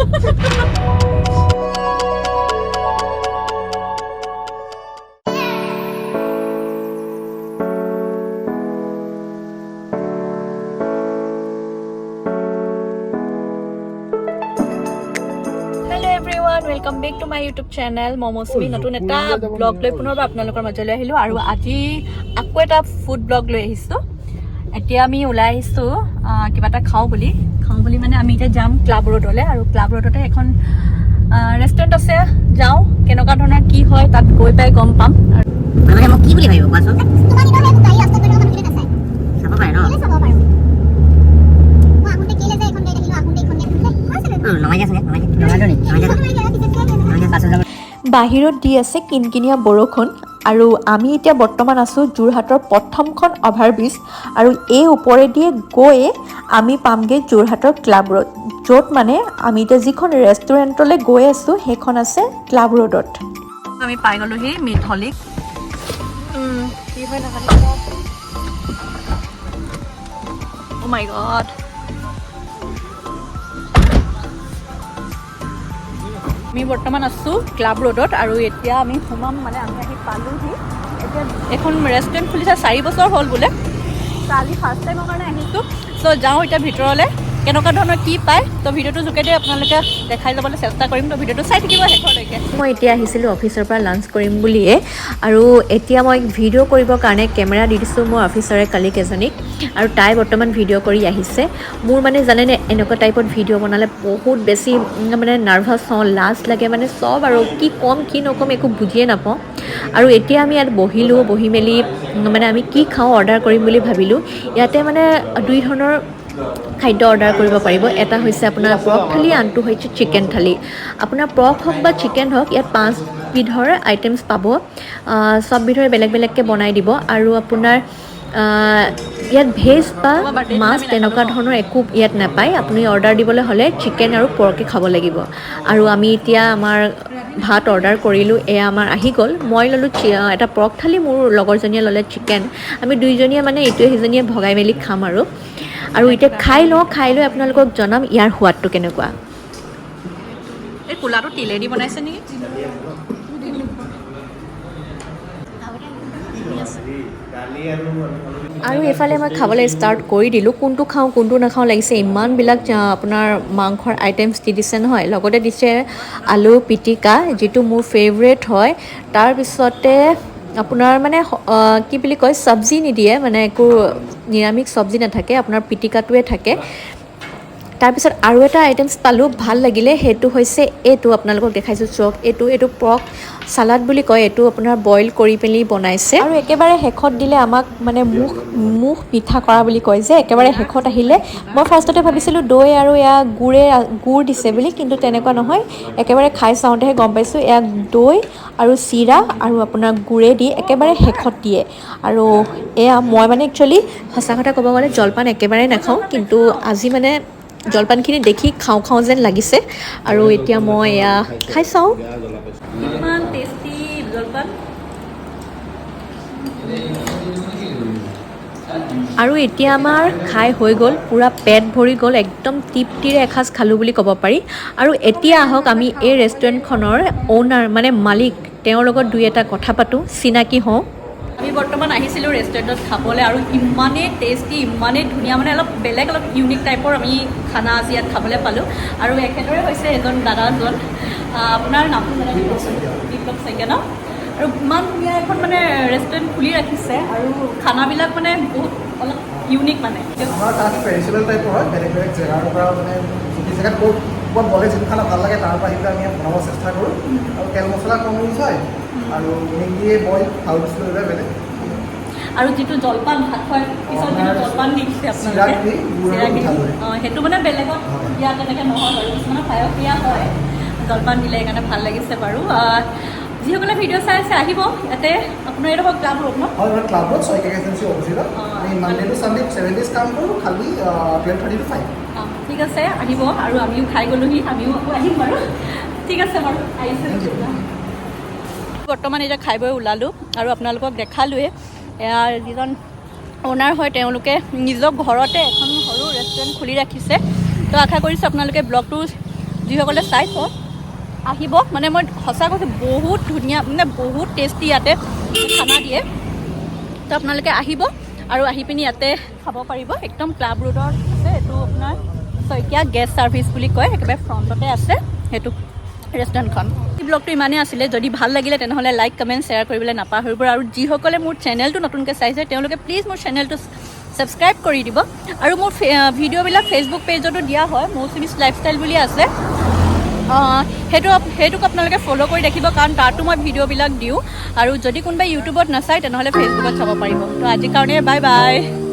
welcome back to my YouTube channel मोमोसमी नतुन एटा ब्लॉग লৈ পুনৰ আপোনালোকৰ মাজলৈ আহিলো আৰু আজি আকৌ এটা ফুড ব্লগ লৈ আহিছো এতিয়া আমি ওলাই আহিছো কিবা এটা খাও বুলি মানে আমি এতিয়া যাম ক্লাব ৰোডলে আৰু ক্লাব ৰোডতে এখন ৰেষ্টুৰেন্ট আছে যাও কেনেকুৱা ধৰণৰ কি হয় তাত গৈ পাই গম পাম আৰু মানে মই কি বুলি ভাবিব কোৱাচোন তোমাৰ নিটো হেতু গাড়ী ৰাস্তা কৰি মানুহ কিনে নাচাই চাব পাৰে ন চাব পাৰে মই আগুতে কেলে যায় এখন গাড়ী আহিলো আগুতে এখন নমাই আছে বাহিৰত দি আছে কিনকিনিয়া বৰষুণ আৰু আমি এতিয়া বৰ্তমান আছো যোৰহাটৰ প্ৰথমখন অভাৰব্ৰিজ আৰু এই ওপৰেদি গৈ আমি পামগে যোৰহাটৰ ক্লাব ৰোড য'ত মানে আমি এতিয়া যিখন ৰেষ্টুৰেণ্টলৈ গৈ আছো সেইখন আছে ক্লাব ৰোডত আমি পাই গলোহি মিট-হলিক কি হয় না ও মাই গড আমি বৰ্তমান আছো ক্লাব ৰোডত আৰু এতিয়া আমি সোমাম মানে আমি আহি পালোহি এতিয়া এখন ৰেষ্টুৰেণ্ট খুলিছে 4 বছৰ হ'ল বোলে কালি ফাৰ্ষ্ট টাইমৰ কাৰণে আহিছোঁ চ' যাওঁ এতিয়া ভিতৰলৈ কেনেকুৱা ধৰণৰ কি পায় তো ভিডিঅ'টো যোগেদি আপোনালোকে দেখাই যাবলৈ চেষ্টা কৰিম তো ভিডিঅ'টো চাই থাকিব শেষলৈকে মই এতিয়া আহিছিলোঁ অফিচৰ পৰা লাঞ্চ কৰিম বুলিয়ে আৰু এতিয়া মই ভিডিঅ' কৰিবৰ কাৰণে কেমেৰা দি দিছোঁ মোৰ অফিচৰে কালিক এজনীক আৰু তাই বৰ্তমান ভিডিঅ' কৰি আহিছে মোৰ মানে জানেনে এনেকুৱা টাইপত ভিডিঅ' বনালে বহুত বেছি মানে নাৰ্ভাছ হওঁ লাজ লাগে মানে চব আৰু কি ক'ম কি নক'ম একো বুজিয়ে নাপাওঁ আৰু এতিয়া আমি ইয়াত বহি মেলি মানে আমি কি খাওঁ অৰ্ডাৰ কৰিম বুলি ভাবিলোঁ ইয়াতে মানে দুই ধৰণৰ খাদ্য অৰ্ডাৰ কৰিব পাৰিব এটা হৈছে আপোনাৰ পৰ্ক থালি আনটো হৈছে চিকেন থালি আপোনাৰ পৰ্ক হওক বা চিকেন হওক ইয়াত 5 বিধৰ আইটেমছ পাব সব বিধৰে বেলেগ বেলেগকৈ বনাই দিব আৰু আপোনাৰ ইয়াত ভেজ বা মাছ তেনেকুৱা ধৰণৰ একো ইয়াত নাপায় আপুনি অৰ্ডাৰ দিবলৈ হ'লে চিকেন আৰু পৰ্কে খাব লাগিব আৰু আমি এতিয়া আমাৰ ভাত অৰ্ডাৰ কৰিলোঁ এয়া আমাৰ আহি গ'ল মই ল'লোঁ এটা পৰ্ক থালি মোৰ লগৰজনীয়ে ল'লে চিকেন আমি দুইজনীয়ে মানে ইটোৱে সিজনীয়ে ভগাই মেলি খাম আৰু এতিয়া খাই লৈ আপোনালোকক জনাম ইয়াৰ সোৱাদটো কেনেকুৱা এই কোলাটো তিলেদি বনাইছে নেকি আৰু এফালে মই খাবলৈ ষ্টাৰ্ট কৰি দিলোঁ কোনটো খাওঁ কোনটো নাখাওঁ লাগিছে ইমানবিলাক আপোনাৰ মাংসৰ আইটেমছ দি দিছে নহয় লগতে দিছে আলু পিটিকা যিটো মোৰ ফেভৰেট হয় তাৰপিছতে আপোনাৰ মানে কি বুলি কয় চব্জি নিদিয়ে মানে একো নিৰামিষ চব্জি নাথাকে আপোনাৰ পিটিকাটোৱে থাকে তাৰপিছত আৰু এটা আইটেমছ পালোঁ ভাল লাগিলে সেইটো হৈছে এইটো আপোনালোকক দেখাইছোঁ চক এইটো পৰ্ক সালাড বুলি কয় এইটো আপোনাৰ বইল কৰি পেলি বনাইছে আৰু একেবাৰে শেষত দিলে আমাক মানে মুখ মিঠা কৰা বুলি কয় যে একেবাৰে শেষত আহিলে মই ফাৰ্ষ্টতে ভাবিছিলোঁ দৈ আৰু এয়া গুড় দিছে বুলি কিন্তু তেনেকুৱা নহয় একেবাৰে খাই চাওঁতেহে গম পাইছোঁ এয়া দৈ আৰু চিৰা আৰু আপোনাৰ গুড়ে দি একেবাৰে শেষত দিয়ে আৰু এয়া মই মানে একচুৱেলি সঁচা কথা ক'ব গ'লে জলপান একেবাৰে নাখাওঁ কিন্তু আজি মানে জলপানখিনি দেখি খাওঁ যেন লাগিছে আৰু এতিয়া মই এয়া খাই চাওঁ ইমান টেষ্টি জলপান আৰু এতিয়া আমাৰ খাই হৈ গ'ল পুৰা পেট ভৰি গ'ল একদম তৃপ্তিৰে এসাঁজ খালোঁ বুলি ক'ব পাৰি আৰু এতিয়া আহক আমি এই ৰেষ্টুৰেণ্টখনৰ অ'নাৰ মানে মালিক তেওঁৰ লগত দুই এটা কথা পাতোঁ চিনাকি হওঁ আমি বৰ্তমান আহিছিলোঁ ৰেষ্টুৰেণ্টত খাবলৈ আৰু ইমানেই টেষ্টি ইমানেই ধুনীয়া মানে অলপ ইউনিক টাইপৰ আমি খানা আজি ইয়াত খাবলৈ পালোঁ আৰু একেদৰে হৈছে এজন দাদাজন আপোনাৰ নামটো বিপ্লৱ শইকীয়া ন আৰু ইমান ধুনীয়া এখন মানে ৰেষ্টুৰেণ্ট খুলি ৰাখিছে আৰু খানাবিলাক মানে বহুত অলপ ইউনিক মানে আমাৰ তাত ট্ৰেডিশ্যনেল টাইপৰ হয় বেলেগ জেগাৰ পৰা মানে যি জেগাত ক'ত বলে যিটো খানা ভাল লাগে তাৰ পৰা আমি বনাব চেষ্টা কৰোঁ আৰু তেল মছলা কম ইউজ হয় আৰু মেগীয়ে বইল ভাল বস্তু লৈ বেলেগ আৰু যিটো জলপান ভাত খোৱাৰ পিছত যিটো জলপান দিছে আপোনালোকে সেইটো মানে বেলেগত দিয়া তেনেকৈ নহয় বাৰু কিছুমানে পায়স দিয়া হয় জলপান দিলে সেইকাৰণে ভাল লাগিছে বাৰু যিসকলে ভিডিঅ' চাই আছে আহিব ইয়াতে আপোনাৰ এইডোখৰ ক্লাব ৰোড ন হয় মানে ক্লাব ৰোড শইকীয়া এজেঞ্চি অপজিটত আমি মানডে টু চানডে 7 ডেজ কাম কৰোঁ খালি 12:30 to 5 ঠিক আছে আহিব আৰু আমিও খাই গ'লোহি আমিও আকৌ আহিম বাৰু ঠিক আছে বাৰু আহিছোঁ বৰ্তমান এতিয়া খাই বৈ ওলালোঁ আৰু আপোনালোকক দেখালোৱে ইয়াৰ যিজন অ'নাৰ হয় তেওঁলোকে নিজৰ ঘৰতে এখন সৰু ৰেষ্টুৰেণ্ট খুলি ৰাখিছে তো আশা কৰিছোঁ আপোনালোকে ব্লগটো যিসকলে চাইছোঁ আহিব মানে মই সঁচা কৈছোঁ বহুত ধুনীয়া মানে বহুত টেষ্টি ইয়াতে খানা দিয়ে তো আপোনালোকে আহিব আৰু আহি পিনি ইয়াতে খাব পাৰিব একদম ক্লাব ৰোডত আছে এইটো আপোনাৰ শইকীয়া গেষ্ট ছাৰ্ভিচ বুলি কয় একেবাৰে ফ্ৰণ্টতে আছে সেইটো ৰেষ্টুৰেণ্টখন এই ব্লগটো ইমানেই আছিলে যদি ভাল লাগিলে তেনেহ'লে লাইক কমেণ্ট শ্বেয়াৰ কৰিবলৈ নাপাহৰিব আৰু যিসকলে মোৰ চেনেলটো নতুনকৈ চাইছে তেওঁলোকে প্লিজ মোৰ চেনেলটো ছাবস্ক্ৰাইব কৰি দিব আৰু মোৰ ভিডিঅ'বিলাক ফেচবুক পেজতো দিয়া হয় মৌচুমীছ লাইফষ্টাইল বুলি আছে সেইটোক আপোনালোকে ফ'ল' কৰি ৰাখিব কাৰণ তাতো মই ভিডিঅ'বিলাক দিওঁ আৰু যদি কোনোবাই ইউটিউবত নাচায় তেনেহ'লে ফেচবুকত চাব পাৰিব তো আজিৰ কাৰণে বাই বাই